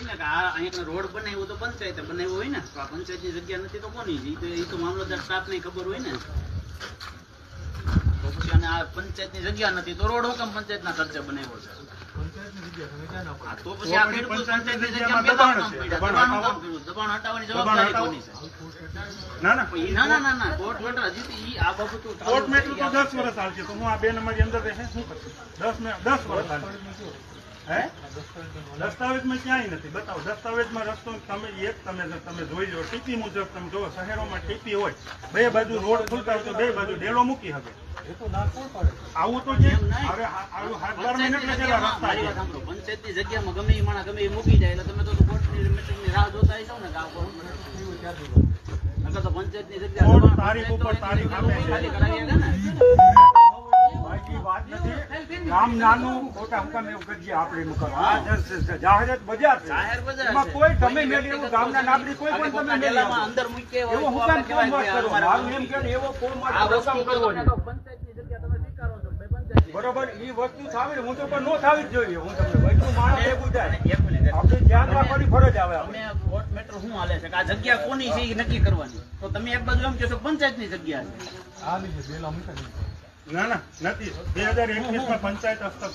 ને કે આ અહીંયા રોડ બનાવ્યો તો પંચાયતે બનાવ્યો હોય ને, તો આ પંચાયતની જગ્યા નથી તો કોની છે? એ તો મામલતદાર સ્ટાફને ખબર હોય ને. તો પછી અને આ પંચાયતની જગ્યા નથી તો રોડ હુકમ પંચાયતના ખર્ચે બનાવ્યો છે? તો પછી આ ખેડૂતો પંચાયતની જગ્યામાં દબાણ હટાવવાની જવાબદારી કોની છે? ના કોર્ટ મેટર હજી ઈ આ બાબતો કોર્ટ મેટર તો 10 વર્ષ આવશે. તો હું આ 2 નંબરની અંદર રહે શું કરશું? 10 વર્ષ આવશે. હે દસ્તાવેજમાં ક્યાંય નથી. બતાવો દસ્તાવેજમાં રસ્તો તમે જોઈ લો. ટીપી મુજબ તમે જો શહેરોમાં ટીપી હોય, બે બાજુ રોડ ખુલતા હોય તો બે બાજુ ડેલો મૂકી શકે. આવું તો જે હવે હાથદાર મિનિટ જેવા રસ્તા છે. પંચાયતની જગ્યામાં ગમે એ માણસ ગમે એ મૂકી જાય એટલે તમે તો કોર્ટની મિટિંગની રાહ જોતા હશો ને. તો પંચાયતની જગ્યા તારીખ ઉપર તારીખ આપે ખાલી કરાવી ને. વાત નથી. ગામ નાનું ખોટા હુકમ એવું કરીએ આપણે એમ કરો. આ જાહેર બજાર છે. એમાં કોઈ તમે મેળવી એવું ગામના નાગરિક કોઈ પણ તમે મેળવી અંદર મૂકે એવો હુકમ કેમ વાત કરો? મારું એમ કે એવો કોઈ હુકમ કરવો નહીં. પંચાયતની જગ્યા તમે સ્વીકારો છો પંચાયત બરોબર. એ વસ્તુ થાવી હું તો પણ નો થાવી જ જોઈએ. હું તમને વસ્તુ માણસ એવું જાય આપણે ધ્યાન રાખવાની ફરજ આવે. અમે કોર્ટ મેટર શું હાલે છે કે આ જગ્યા કોની છે એ નક્કી કરવાની. તો તમે એક બાજુ એમ કહો છો પંચાયતની જગ્યા છે. ના નથી. 2021 માં પંચાયત હસ્તક